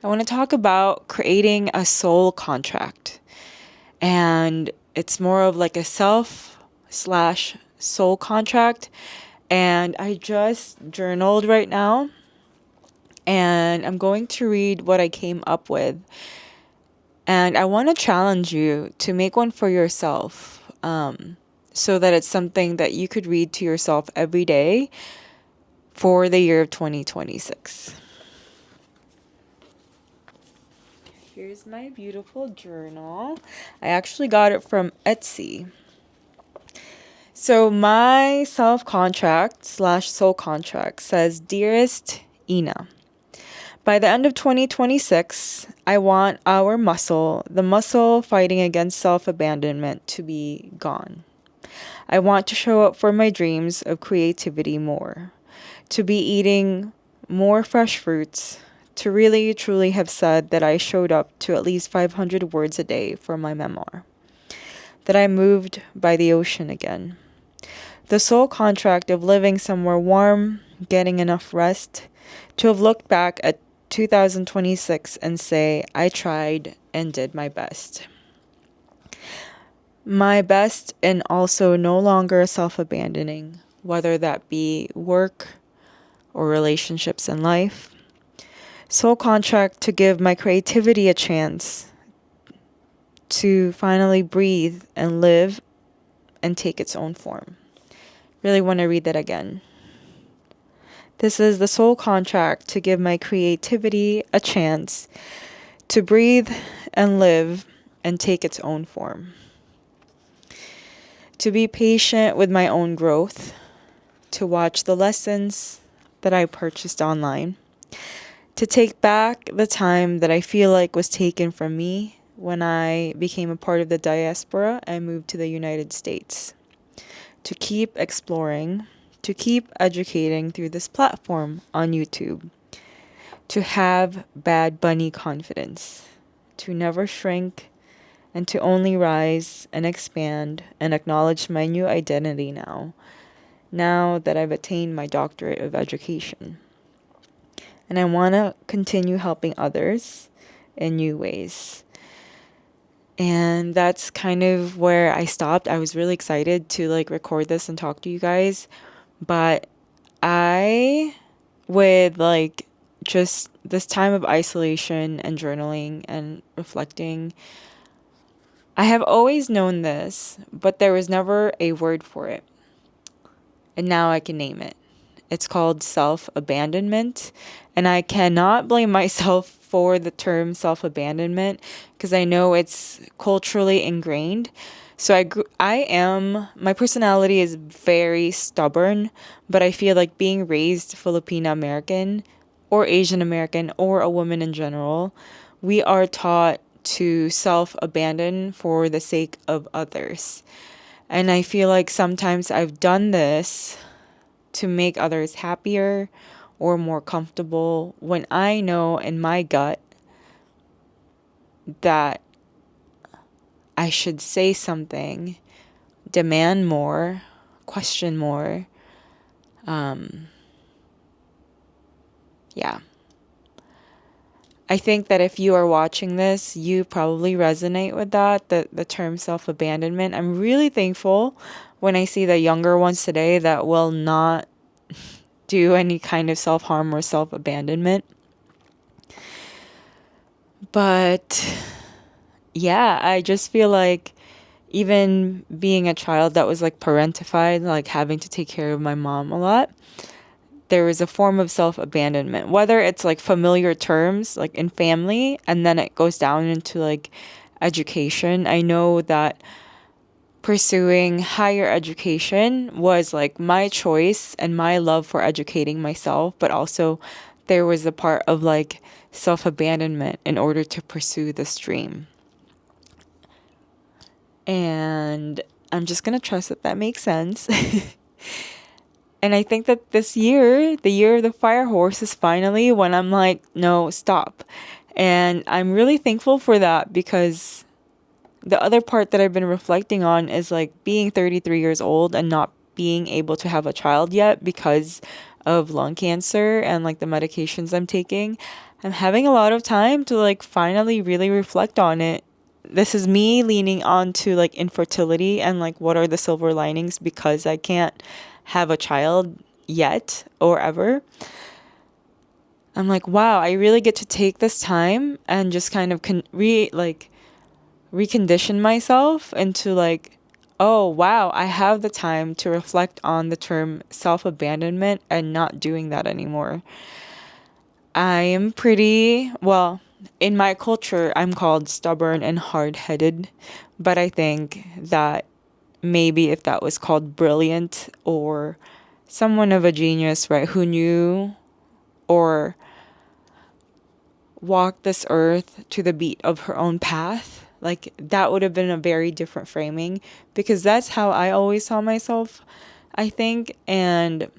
I want to talk about creating a soul contract. And it's more of like a self slash soul contract. And I just journaled right now. And I'm going to read what I came up with. And I want to challenge you to make one for yourself, so that it's something that you could read to yourself every day for the year of 2026. Here's my beautiful journal. I actually got it from Etsy. So my self contract slash soul contract says, Dearest Ina, by the end of 2026, I want the muscle fighting against self abandonment, to be gone. I want to show up for my dreams of creativity more, to be eating more fresh fruits, to really truly have said that I showed up to at least 500 words a day for my memoir, that I moved by the ocean again. The soul contract of living somewhere warm, getting enough rest, to have looked back at 2026 and say, I tried and did my best. My best, and also no longer self abandoning, whether that be work or relationships in life. Soul contract to give my creativity a chance to finally breathe and live and take its own form. Really want to read that again. This is the soul contract to give my creativity a chance to breathe and live and take its own form. To be patient with my own growth, to watch the lessons that I purchased online, to take back the time that I feel like was taken from me when I became a part of the diaspora and moved to the United States, to keep exploring, to keep educating through this platform on YouTube, to have Bad Bunny confidence, to never shrink, and to only rise and expand and acknowledge my new identity now that I've attained my doctorate of education. And I want to continue helping others in new ways. And that's kind of where I stopped. I was really excited to record this and talk to you guys. But with just this time of isolation and journaling and reflecting, I have always known this, but there was never a word for it. And now I can name it. It's called self-abandonment. And I cannot blame myself for the term self-abandonment because I know it's culturally ingrained. So my personality is very stubborn, but I feel like being raised Filipino American or Asian American or a woman in general, we are taught to self-abandon for the sake of others. And I feel like sometimes I've done this to make others happier or more comfortable when I know in my gut that I should say something, demand more, question more. Yeah. I think that if you are watching this, you probably resonate with that, the term self-abandonment. I'm really thankful when I see the younger ones today that will not do any kind of self-harm or self-abandonment. But yeah, I just feel like even being a child that was parentified, having to take care of my mom a lot, there is a form of self-abandonment, whether it's familiar terms in family and then it goes down into education. I know that pursuing higher education was my choice and my love for educating myself, but also there was a part of self-abandonment in order to pursue this dream. And I'm just gonna trust that makes sense. And I think that this year, the year of the fire horse, is finally when I'm no, stop. And I'm really thankful for that because the other part that I've been reflecting on is being 33 years old and not being able to have a child yet because of lung cancer and like the medications I'm taking, I'm having a lot of time to like finally really reflect on it. This is me leaning on to like infertility and like what are the silver linings because I can't have a child yet or ever. I'm like, wow, I really get to take this time and just kind of recondition myself into like, oh, wow, I have the time to reflect on the term self-abandonment and not doing that anymore. I am well, in my culture, I'm called stubborn and hard-headed, but I think that maybe if that was called brilliant or someone of a genius, right, who knew or walked this earth to the beat of her own path, like that would have been a very different framing because that's how I always saw myself, I think. And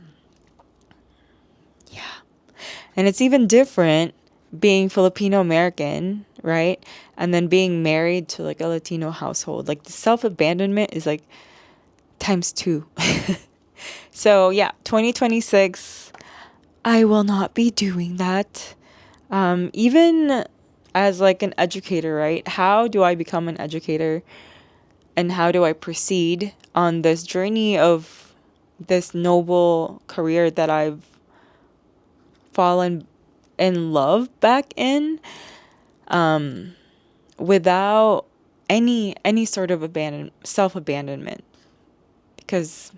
yeah. And it's even different being Filipino American, right? And then being married to like a Latino household. Like the self-abandonment is like times two. So yeah, 2026, I will not be doing that. Even as like an educator, right? How do I become an educator and how do I proceed on this journey of this noble career that I've fallen in love back in, without any sort of self-abandonment, because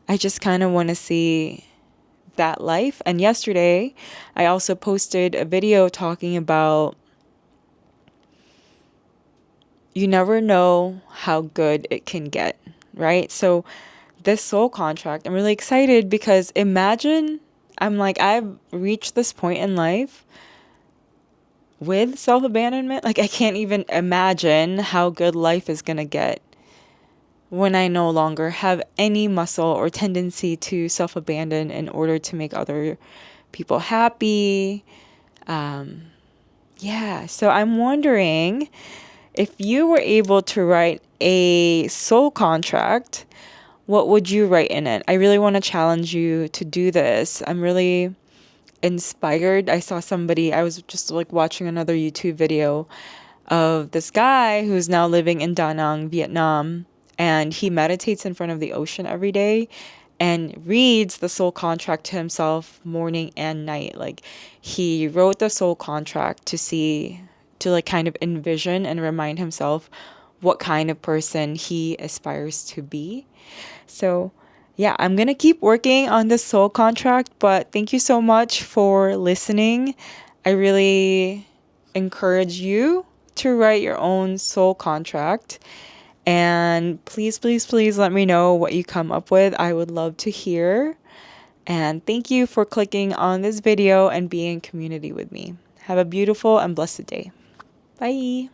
I just kind of want to see that life. And yesterday I also posted a video talking about you never know how good it can get, right? So this soul contract, I'm really excited because imagine I've reached this point in life with self-abandonment. Like I can't even imagine how good life is going to get when I no longer have any muscle or tendency to self-abandon in order to make other people happy. Yeah, so I'm wondering if you were able to write a soul contract, what would you write in it? I really want to challenge you to do this. I'm really inspired. I was just like watching another YouTube video of this guy who's now living in Da Nang, Vietnam, and he meditates in front of the ocean every day and reads the soul contract to himself morning and night. Like he wrote the soul contract to like kind of envision and remind himself what kind of person he aspires to be. So yeah, I'm going to keep working on this soul contract, but thank you so much for listening. I really encourage you to write your own soul contract. And please, please, please let me know what you come up with. I would love to hear. And thank you for clicking on this video and being in community with me. Have a beautiful and blessed day. Bye.